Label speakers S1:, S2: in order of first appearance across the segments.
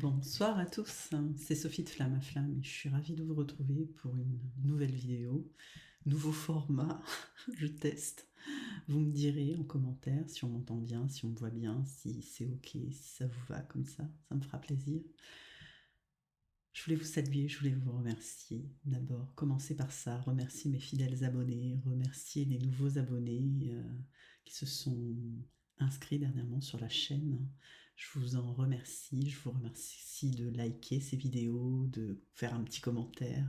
S1: Bonsoir à tous, c'est Sophie de Flamme à Flamme et je suis ravie de vous retrouver pour une nouvelle vidéo, nouveau format, je teste. Vous me direz en commentaire si on m'entend bien, si on me voit bien, si c'est ok, si ça vous va comme ça me fera plaisir. Je voulais vous saluer, je voulais vous remercier. D'abord, commencer par ça, remercier mes fidèles abonnés, remercier les nouveaux abonnés qui se sont inscrits dernièrement sur la chaîne. Je vous en remercie, je vous remercie de liker ces vidéos, de faire un petit commentaire.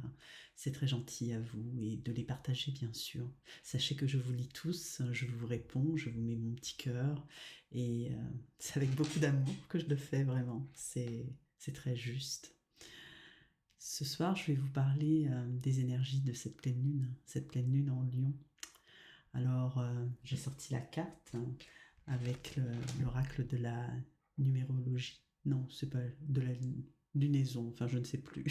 S1: C'est très gentil à vous et de les partager bien sûr. Sachez que je vous lis tous, je vous réponds, je vous mets mon petit cœur et c'est avec beaucoup d'amour que je le fais vraiment. C'est très juste. Ce soir, je vais vous parler des énergies de cette pleine lune en Lion. Alors, j'ai sorti la carte avec l'oracle de la numérologie. Non, c'est pas de la lunaison, enfin, je ne sais plus.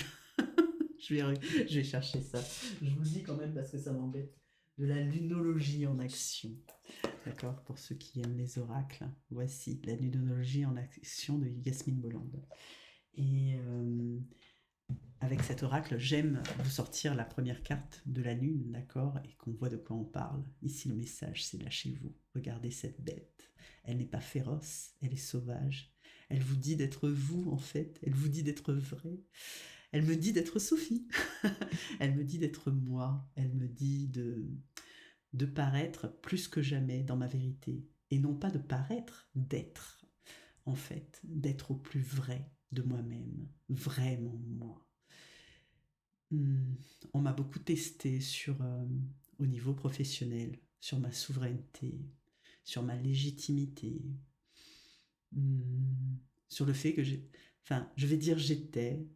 S1: Je vais chercher ça. Je vous le dis quand même parce que ça m'embête. De la lunologie en action. D'accord. Pour ceux qui aiment les oracles, voici la lunologie en action de Yasmine Bolland. Et avec cet oracle, j'aime vous sortir la première carte de la lune, d'accord, et qu'on voit de quoi on parle. Ici, le message, c'est lâchez-vous. Regardez cette bête. Elle n'est pas féroce, elle est sauvage. Elle vous dit d'être vous, en fait. Elle vous dit d'être vrai. Elle me dit d'être Sophie. Elle me dit d'être moi. Elle me dit de paraître plus que jamais dans ma vérité. Et non pas de paraître, d'être, en fait. D'être au plus vrai de moi-même. Vraiment moi. Hmm, on m'a beaucoup testé au niveau professionnel, sur ma souveraineté, sur ma légitimité, hmm, sur le fait que enfin, je vais dire j'étais,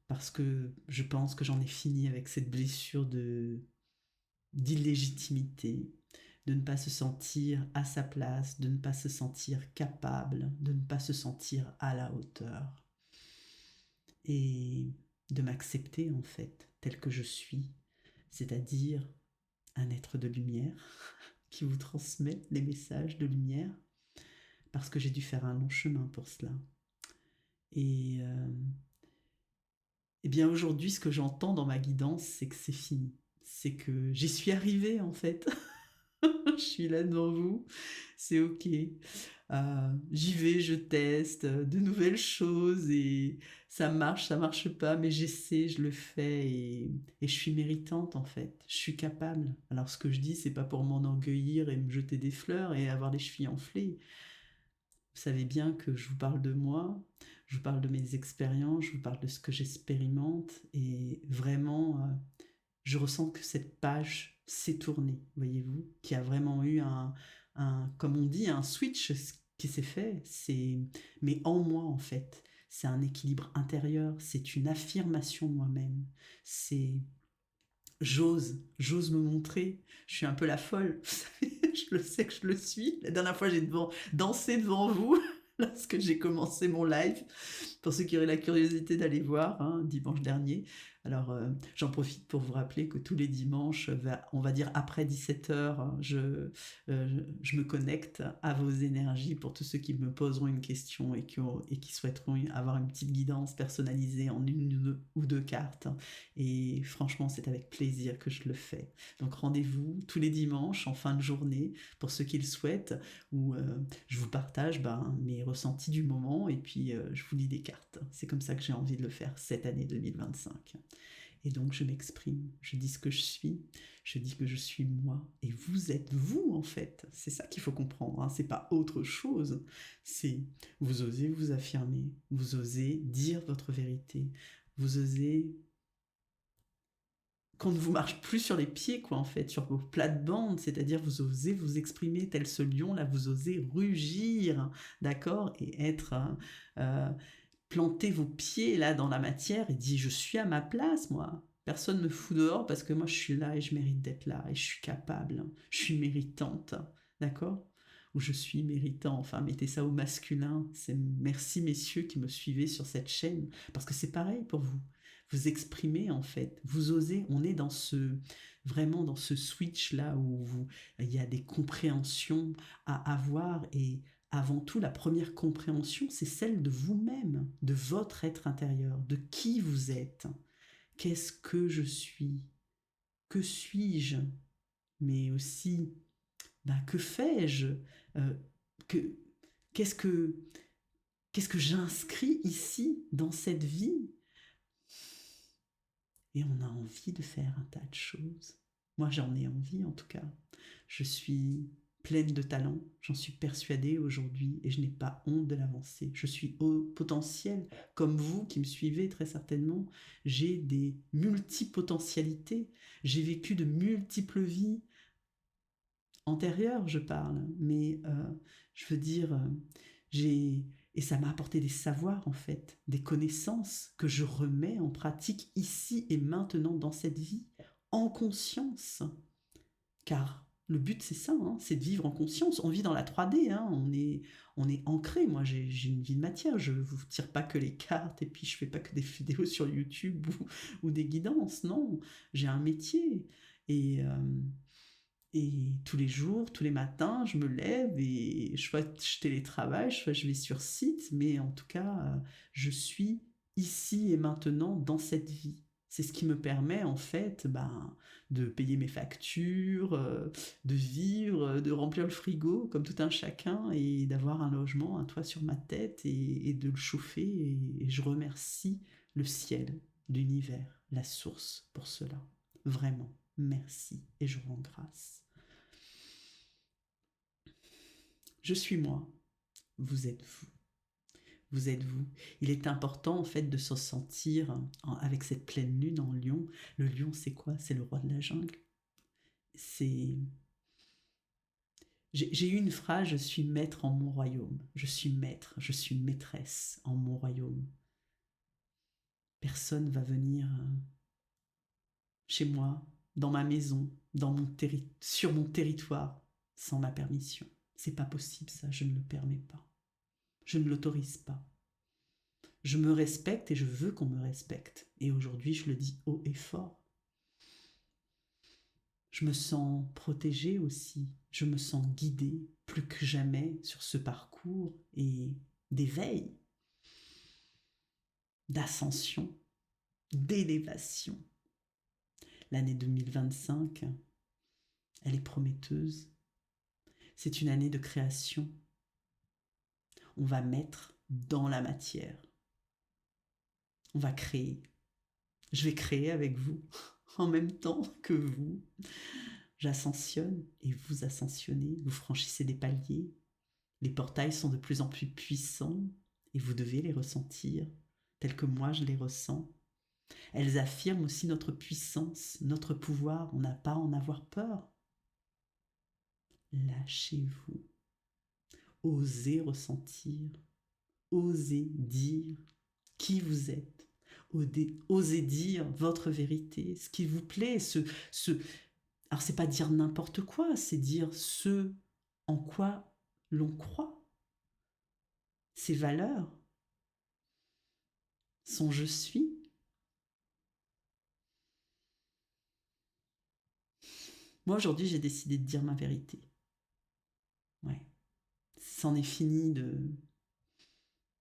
S1: parce que je pense que j'en ai fini avec cette blessure d'illégitimité, de ne pas se sentir à sa place, de ne pas se sentir capable, de ne pas se sentir à la hauteur. Et de m'accepter en fait tel que je suis, c'est-à-dire un être de lumière qui vous transmet les messages de lumière, parce que j'ai dû faire un long chemin pour cela. Et, et bien aujourd'hui, ce que j'entends dans ma guidance, c'est que c'est fini. C'est que j'y suis arrivée en fait. Je suis là devant vous, c'est ok. J'y vais, je teste de nouvelles choses et ça marche pas, mais j'essaie, je le fais et je suis méritante en fait. Je suis capable. Alors ce que je dis, c'est pas pour m'enorgueillir et me jeter des fleurs et avoir les chevilles enflées. Vous savez bien que je vous parle de moi, je vous parle de mes expériences, je vous parle de ce que j'expérimente et vraiment, je ressens que cette page s'est tournée, voyez-vous, qu'il y a vraiment eu comme on dit, un switch qui s'est fait, mais en moi en fait. C'est un équilibre intérieur, c'est une affirmation de moi-même. C'est j'ose me montrer. Je suis un peu la folle, vous savez, je le sais que je le suis. La dernière fois, j'ai dansé devant vous lorsque j'ai commencé mon live. Pour ceux qui auraient la curiosité d'aller voir, hein, dimanche dernier. Alors, j'en profite pour vous rappeler que tous les dimanches, on va dire après 17h, je me connecte à vos énergies pour tous ceux qui me poseront une question et qui souhaiteront avoir une petite guidance personnalisée en une ou deux cartes. Et franchement, c'est avec plaisir que je le fais. Donc, rendez-vous tous les dimanches en fin de journée pour ceux qui le souhaitent, où je vous partage mes ressentis du moment et puis je vous lis des cartes. C'est comme ça que j'ai envie de le faire cette année 2025. Et donc je m'exprime, je dis ce que je suis, je dis que je suis moi, et vous êtes vous en fait. C'est ça qu'il faut comprendre, hein. C'est pas autre chose. C'est vous osez vous affirmer, vous osez dire votre vérité, vous osez qu'on ne vous marche plus sur les pieds, quoi, en fait, sur vos plates-bandes, c'est-à-dire vous osez vous exprimer tel ce lion, là, vous osez rugir, d'accord, et être, planter vos pieds, là, dans la matière, et dire, je suis à ma place, moi. Personne ne me fout dehors parce que moi, je suis là et je mérite d'être là, et je suis capable, je suis méritante, d'accord? Ou je suis méritant, enfin, mettez ça au masculin. C'est merci, messieurs, qui me suivez sur cette chaîne, parce que c'est pareil pour vous vous exprimer en fait, vous osez, on est vraiment dans ce switch là où il y a des compréhensions à avoir et avant tout, la première compréhension, c'est celle de vous-même, de votre être intérieur, de qui vous êtes. Qu'est-ce que je suis? Que suis-je? Mais aussi, que fais-je? Euh, que, qu'est-ce que, qu'est-ce que j'inscris ici, dans cette vie? Et on a envie de faire un tas de choses. Moi, j'en ai envie, en tout cas. Je suis pleine de talent, j'en suis persuadée aujourd'hui, et je n'ai pas honte de l'avancer. Je suis au potentiel, comme vous qui me suivez très certainement. J'ai des multipotentialités. J'ai vécu de multiples vies antérieures, je parle, mais je veux dire, j'ai... Et ça m'a apporté des savoirs, en fait, des connaissances que je remets en pratique ici et maintenant dans cette vie, en conscience. Car le but, c'est ça, hein, c'est de vivre en conscience. On vit dans la 3D, hein, on est ancré. Moi, j'ai une vie de matière. Je ne vous tire pas que les cartes et puis je ne fais pas que des vidéos sur YouTube ou des guidances. Non, j'ai un métier. Et, euh, et tous les jours, tous les matins, je me lève et soit je télétravaille, soit je vais sur site, mais en tout cas, je suis ici et maintenant dans cette vie. C'est ce qui me permet en fait de payer mes factures, de vivre, de remplir le frigo comme tout un chacun et d'avoir un logement, un toit sur ma tête et de le chauffer. Et je remercie le ciel, l'univers, la source pour cela. Vraiment, merci et je rends grâce. Je suis moi, vous êtes vous. Vous êtes vous. Il est important en fait de se sentir avec cette pleine lune en lion. Le lion, c'est quoi? C'est le roi de la jungle. C'est... J'ai eu une phrase, je suis maître en mon royaume. Je suis maître, je suis maîtresse en mon royaume. Personne va venir chez moi, dans ma maison, sur mon territoire, sans ma permission. C'est pas possible ça, je ne le permets pas. Je ne l'autorise pas. Je me respecte et je veux qu'on me respecte. Et aujourd'hui, je le dis haut et fort. Je me sens protégée aussi. Je me sens guidée plus que jamais sur ce parcours et d'éveil, d'ascension, d'élévation. L'année 2025, elle est prometteuse. C'est une année de création. On va mettre dans la matière. On va créer. Je vais créer avec vous en même temps que vous. J'ascensionne et vous ascensionnez, vous franchissez des paliers. Les portails sont de plus en plus puissants et vous devez les ressentir tels que moi je les ressens. Elles affirment aussi notre puissance, notre pouvoir. On n'a pas à en avoir peur. Lâchez-vous. Osez ressentir. Osez dire qui vous êtes. Osez dire votre vérité, ce qui vous plaît. Alors, c'est pas dire n'importe quoi, c'est dire ce en quoi l'on croit. Ses valeurs. Son je suis. Moi, aujourd'hui, j'ai décidé de dire ma vérité. Ouais. C'en est fini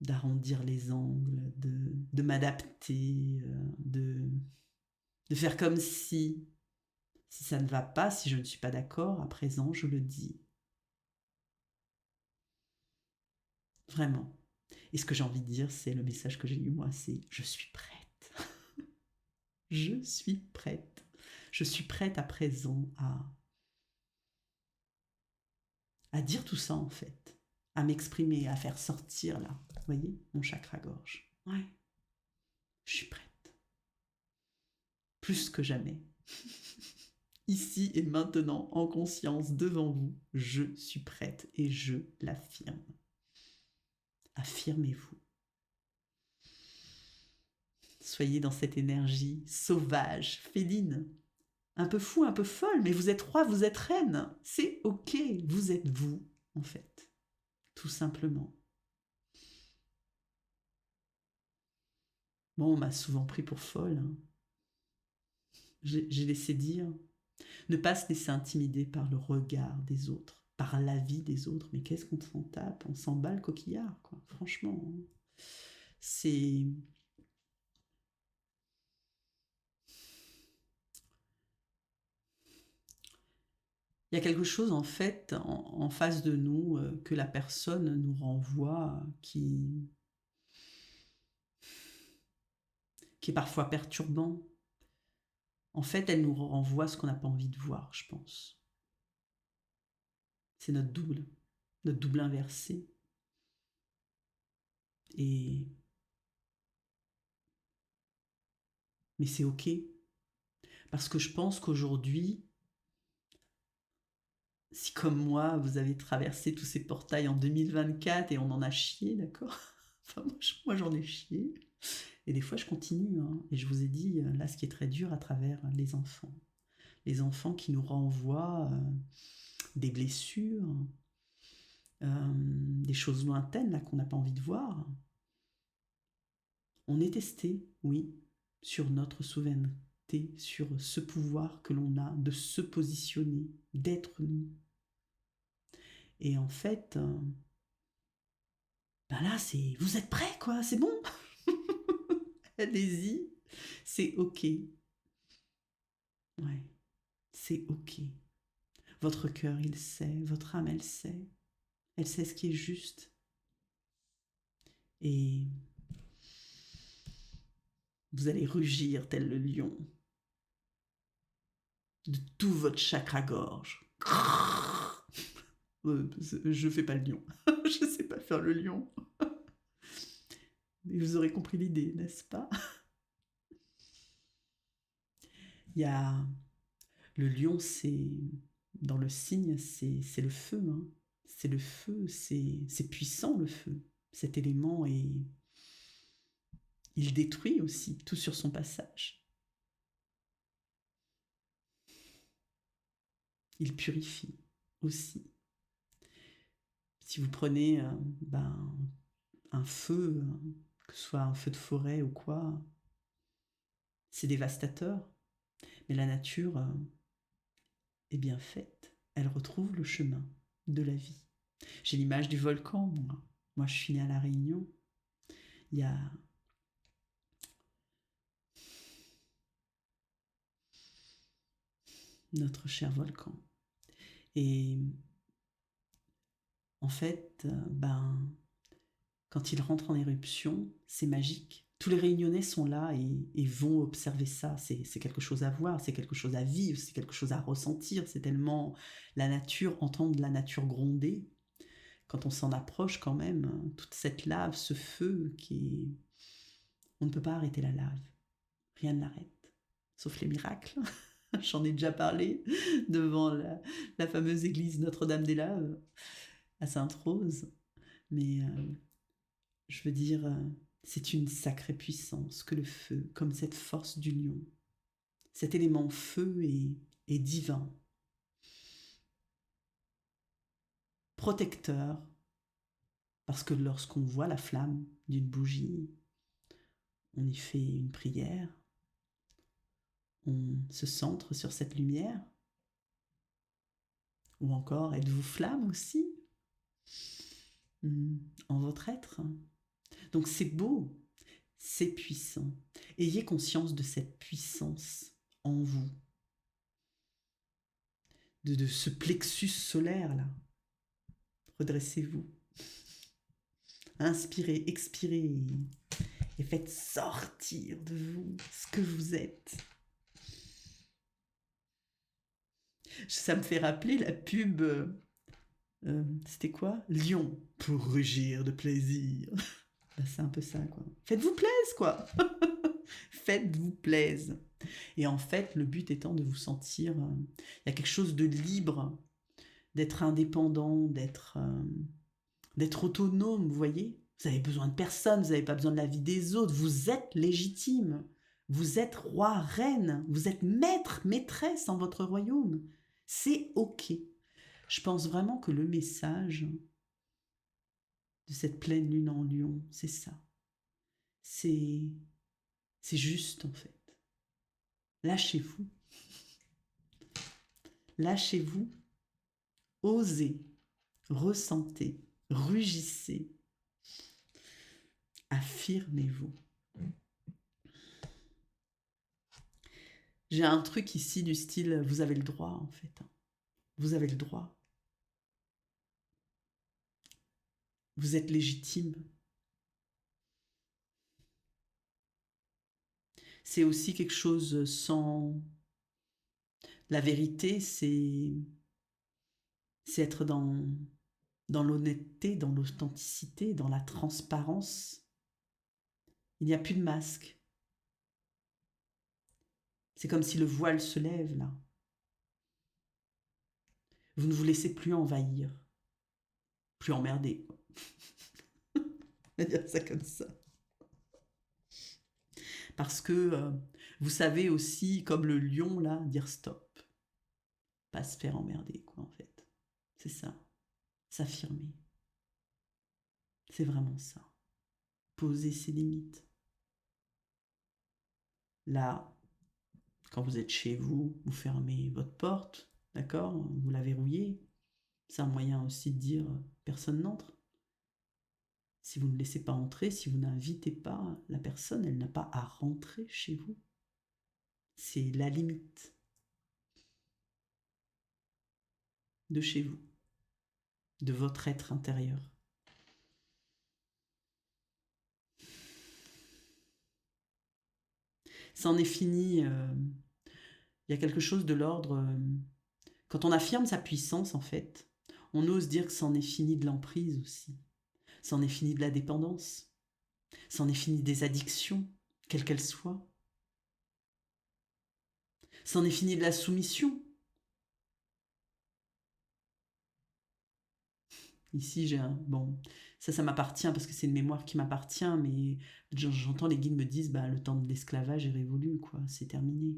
S1: d'arrondir les angles, de m'adapter, de faire comme si ça ne va pas, si je ne suis pas d'accord, à présent, je le dis. Vraiment. Et ce que j'ai envie de dire, c'est le message que j'ai eu moi, c'est je suis prête. Je suis prête. Je suis prête à présent à dire tout ça en fait, à m'exprimer, à faire sortir là, vous voyez, mon chakra-gorge. Ouais, je suis prête. Plus que jamais. Ici et maintenant, en conscience, devant vous, je suis prête et je l'affirme. Affirmez-vous. Soyez dans cette énergie sauvage, féline, un peu fou, un peu folle, mais vous êtes roi, vous êtes reine. C'est ok, vous êtes vous, en fait. Tout simplement. Bon, on m'a souvent pris pour folle. Hein. J'ai laissé dire. Ne pas se laisser intimider par le regard des autres, par la vie des autres. Mais qu'est-ce qu'on s'en tape? On s'en bat le coquillard, quoi. Franchement, hein. C'est... Il y a quelque chose, en fait, en face de nous, que la personne nous renvoie, qui est parfois perturbant. En fait, elle nous renvoie ce qu'on n'a pas envie de voir, je pense. C'est notre double inversé. Et... Mais c'est ok. Parce que je pense qu'aujourd'hui, si comme moi, vous avez traversé tous ces portails en 2024 et on en a chié, d'accord? Enfin, moi j'en ai chié. Et des fois, je continue, hein. Et je vous ai dit, là, ce qui est très dur à travers les enfants. Les enfants qui nous renvoient des blessures, des choses lointaines, là, qu'on n'a pas envie de voir. On est testé, oui, sur notre souveraineté, sur ce pouvoir que l'on a de se positionner, d'être nous. Et en fait, ben là, c'est vous êtes prêts, quoi, c'est bon. Allez-y, c'est ok. Ouais, c'est ok. Votre cœur, il sait, votre âme, elle sait ce qui est juste. Et vous allez rugir tel le lion de tout votre chakra-gorge. Je fais pas le lion. Je sais pas faire le lion. Mais vous aurez compris l'idée, n'est-ce pas? Il y a le lion, c'est dans le signe, c'est le feu, hein. C'est le feu, c'est puissant le feu. Cet élément et il détruit aussi tout sur son passage. Il purifie aussi. Si vous prenez un feu, que ce soit un feu de forêt ou quoi, c'est dévastateur. Mais la nature est bien faite. Elle retrouve le chemin de la vie. J'ai l'image du volcan, moi. Moi, je suis née à La Réunion. Il y a notre cher volcan. Et en fait, quand il rentre en éruption, c'est magique. Tous les Réunionnais sont là et vont observer ça. C'est quelque chose à voir, c'est quelque chose à vivre, c'est quelque chose à ressentir. C'est tellement la nature, entendre la nature gronder. Quand on s'en approche quand même, toute cette lave, ce feu qui est... On ne peut pas arrêter la lave. Rien ne l'arrête. Sauf les miracles. J'en ai déjà parlé devant la fameuse église Notre-Dame-des-Laves à Sainte-Rose. Mais je veux dire, c'est une sacrée puissance que le feu, comme cette force du lion. Cet élément feu est divin, protecteur, parce que lorsqu'on voit la flamme d'une bougie, on y fait une prière, on se centre sur cette lumière. Ou encore, êtes-vous flamme aussi en votre être? Donc c'est beau, c'est puissant. Ayez conscience de cette puissance en vous, de ce plexus solaire là. Redressez-vous. Inspirez, expirez et faites sortir de vous ce que vous êtes. Ça me fait rappeler la pub. C'était quoi? Lion pour rugir de plaisir. C'est un peu ça, quoi. Faites-vous plaisir, quoi. Faites-vous plaisir. Et en fait, le but étant de vous sentir... Il y a quelque chose de libre, d'être indépendant, d'être autonome, vous voyez? Vous avez besoin de personne, vous n'avez pas besoin de la vie des autres. Vous êtes légitime. Vous êtes roi, reine. Vous êtes maître, maîtresse en votre royaume. C'est OK. Je pense vraiment que le message de cette pleine lune en lion, c'est ça. C'est juste, en fait. Lâchez-vous. Lâchez-vous. Osez. ressentez, rugissez, affirmez-vous. J'ai un truc ici du style, vous avez le droit en fait. Vous avez le droit. Vous êtes légitime. C'est aussi quelque chose sans... La vérité, c'est être dans l'honnêteté, dans l'authenticité, dans la transparence. Il n'y a plus de masque. C'est comme si le voile se lève là. Vous ne vous laissez plus envahir, plus emmerder. On va dire ça comme ça. Parce que vous savez aussi, comme le lion là, dire stop. Pas se faire emmerder, quoi, en fait. C'est ça. S'affirmer. C'est vraiment ça. Poser ses limites. Là, quand vous êtes chez vous, vous fermez votre porte, d'accord? Vous la verrouillez. C'est un moyen aussi de dire personne n'entre. Si vous ne laissez pas entrer, si vous n'invitez pas la personne, elle n'a pas à rentrer chez vous. C'est la limite de chez vous, de votre être intérieur. C'en est fini. Il y a quelque chose de l'ordre. Quand on affirme sa puissance, en fait, on ose dire que c'en est fini de l'emprise aussi. C'en est fini de la dépendance. C'en est fini des addictions, quelles qu'elles soient. C'en est fini de la soumission. Ici, j'ai un... Bon, ça m'appartient parce que c'est une mémoire qui m'appartient, mais j'entends les guides me disent, bah, le temps de l'esclavage est révolu, quoi, c'est terminé.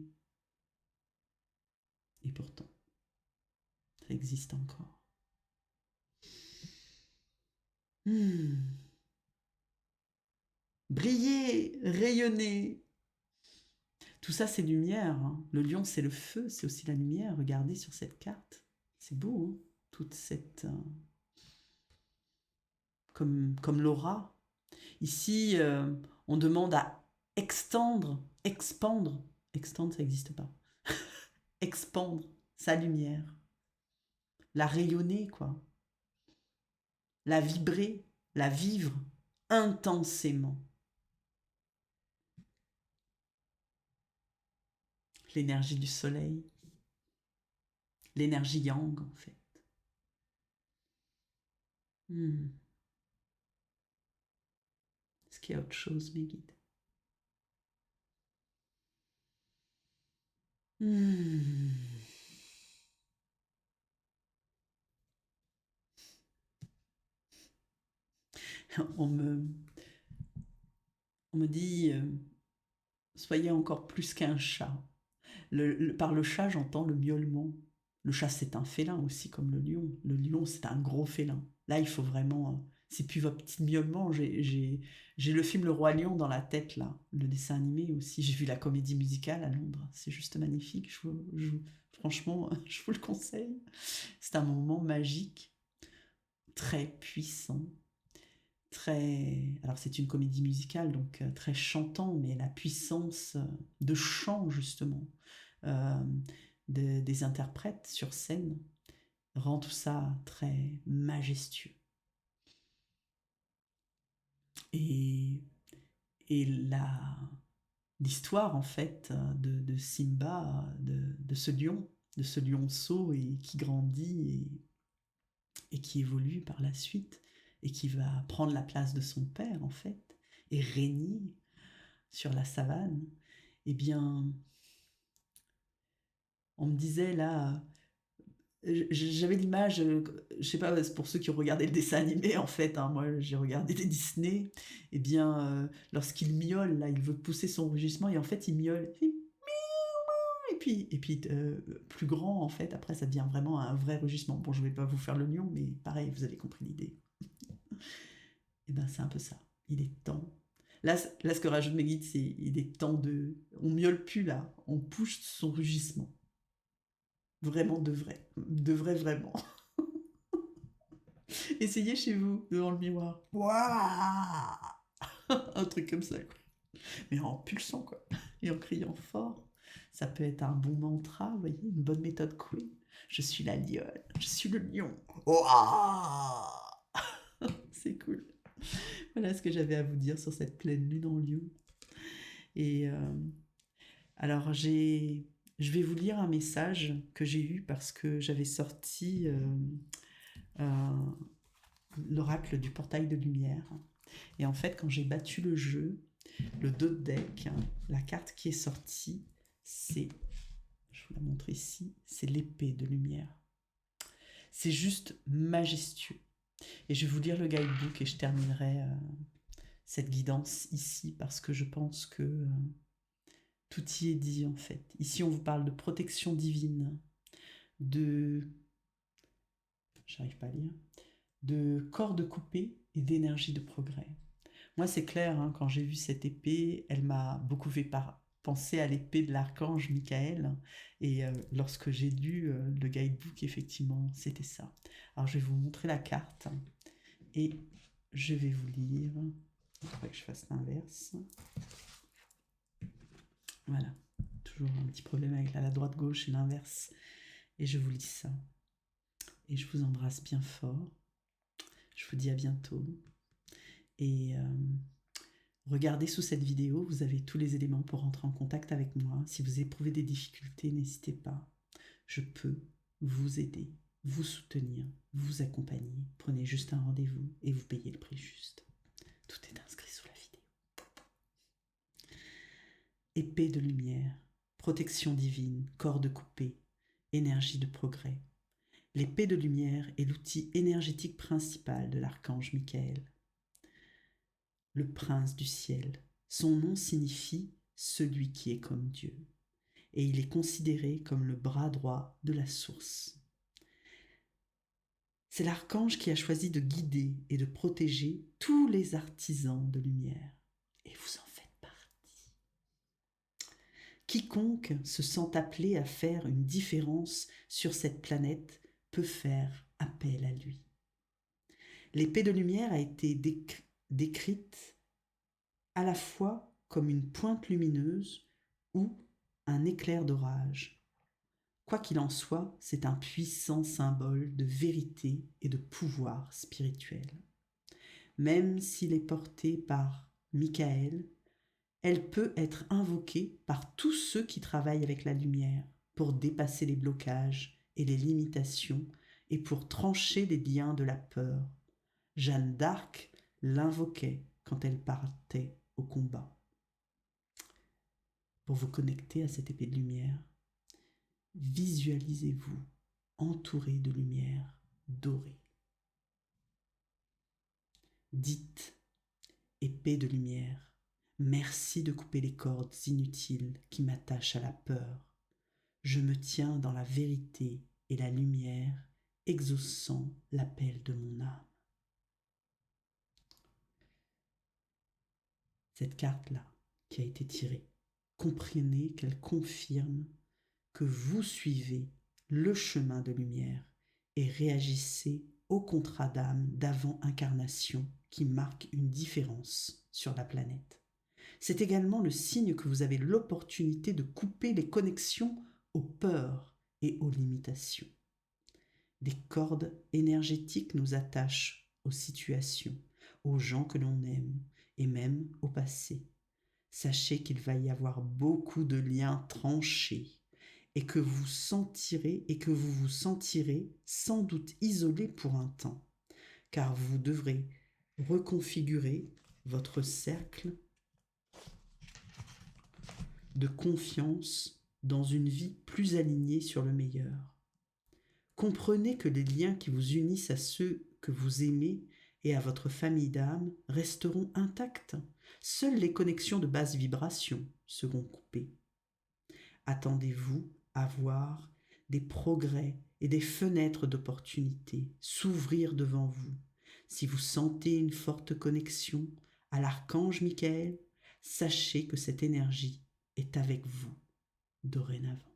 S1: Et pourtant, ça existe encore. Briller, rayonner. Tout ça, c'est lumière. Hein. Le lion, c'est le feu, c'est aussi la lumière. Regardez sur cette carte. C'est beau, hein, toute cette... comme l'aura. Ici, on demande à extendre, expandre. Extendre, ça n'existe pas. Expandre sa lumière. La rayonner, quoi. La vibrer, la vivre intensément. L'énergie du soleil. L'énergie yang, en fait. Est-ce qu'il y a autre chose, mes guides? On me dit, soyez encore plus qu'un chat. Par le chat, j'entends le miaulement. Le chat, c'est un félin aussi, comme le lion. Le lion, c'est un gros félin. Là, il faut vraiment... c'est plus votre petit miaulement. J'ai le film Le Roi Lion dans la tête, là. Le dessin animé aussi. J'ai vu la comédie musicale à Londres. C'est juste magnifique. Franchement, je vous le conseille. C'est un moment magique, très puissant. Alors c'est une comédie musicale, donc très chantant, mais la puissance de chant, justement, euh, des interprètes sur scène rend tout ça très majestueux. Et l'histoire, en fait, de Simba, de ce lionceau et qui grandit et qui évolue par la suite, et qui va prendre la place de son père, en fait, et régner sur la savane, eh bien, on me disait là, j'avais l'image, je sais pas, pour ceux qui ont regardé le dessin animé, en fait, hein, moi j'ai regardé des Disney, eh bien, lorsqu'il miaule, là, il veut pousser son rugissement, et en fait, il miaule, et puis plus grand, en fait, après, ça devient vraiment un vrai rugissement. Bon, je vais pas vous faire le lion, mais pareil, vous avez compris l'idée. Et ben, c'est un peu ça. Il est temps. Là, ce que rajoute mes guides, c'est il est temps de... On miaule plus, là. On pousse son rugissement. Vraiment de vrai. De vrai, vraiment. Essayez chez vous, devant le miroir. Waouh. Un truc comme ça, quoi. Mais en pulsant, quoi. Et en criant fort. Ça peut être un bon mantra, vous voyez, une bonne méthode Coué. Je suis la lionne, je suis le lion. Ouah. C'est cool. Voilà ce que j'avais à vous dire sur cette pleine lune en lion. Et alors, je vais vous lire un message que j'ai eu parce que j'avais sorti l'oracle du portail de lumière. Et en fait, quand j'ai battu le jeu, le dos de deck, la carte qui est sortie, c'est, je vous la montre ici, c'est l'épée de lumière. C'est juste majestueux. Et je vais vous lire le guidebook et je terminerai cette guidance ici parce que je pense que tout y est dit en fait. Ici, on vous parle de protection divine, j'arrive pas à lire, de cordes coupées et d'énergie de progrès. Moi, c'est clair, hein, quand j'ai vu cette épée, elle m'a beaucoup fait penser à l'épée de l'archange Michael. Et lorsque j'ai lu le guidebook, effectivement, c'était ça. Alors, je vais vous montrer la carte et je vais vous lire. Il faudrait que je fasse l'inverse. Voilà, toujours un petit problème avec la droite-gauche et l'inverse. Et je vous lis ça. Et je vous embrasse bien fort. Je vous dis à bientôt. Et regardez sous cette vidéo, vous avez tous les éléments pour rentrer en contact avec moi. Si vous éprouvez des difficultés, n'hésitez pas. Je peux vous aider, vous soutenir, vous accompagner. Prenez juste un rendez-vous et vous payez le prix juste. Tout est inscrit sous la vidéo. Épée de lumière, protection divine, corde coupée, énergie de progrès. L'épée de lumière est l'outil énergétique principal de l'archange Michael. Le prince du ciel. Son nom signifie « celui qui est comme Dieu » et il est considéré comme le bras droit de la source. C'est l'archange qui a choisi de guider et de protéger tous les artisans de lumière. Et vous en faites partie. Quiconque se sent appelé à faire une différence sur cette planète peut faire appel à lui. L'épée de lumière a été décrite à la fois comme une pointe lumineuse ou un éclair d'orage. Quoi qu'il en soit, c'est un puissant symbole de vérité et de pouvoir spirituel. Même s'il est porté par Michael, elle peut être invoquée par tous ceux qui travaillent avec la lumière pour dépasser les blocages et les limitations et pour trancher les liens de la peur. Jeanne d'Arc l'invoquait quand elle partait au combat. Pour vous connecter à cette épée de lumière, visualisez-vous entouré de lumière dorée. Dites, épée de lumière, merci de couper les cordes inutiles qui m'attachent à la peur. Je me tiens dans la vérité et la lumière, exaucant l'appel de mon âme. Cette carte-là qui a été tirée, comprenez qu'elle confirme que vous suivez le chemin de lumière et réagissez au contrat d'âme d'avant-incarnation qui marque une différence sur la planète. C'est également le signe que vous avez l'opportunité de couper les connexions aux peurs et aux limitations. Des cordes énergétiques nous attachent aux situations, aux gens que l'on aime et même au passé. Sachez qu'il va y avoir beaucoup de liens tranchés et que vous vous sentirez sans doute isolé pour un temps, car vous devrez reconfigurer votre cercle de confiance dans une vie plus alignée sur le meilleur. Comprenez que les liens qui vous unissent à ceux que vous aimez et à votre famille d'âme resteront intacts. Seules les connexions de basse vibration seront coupées. Attendez-vous à voir des progrès et des fenêtres d'opportunité s'ouvrir devant vous. Si vous sentez une forte connexion à l'archange Michael, sachez que cette énergie est avec vous dorénavant.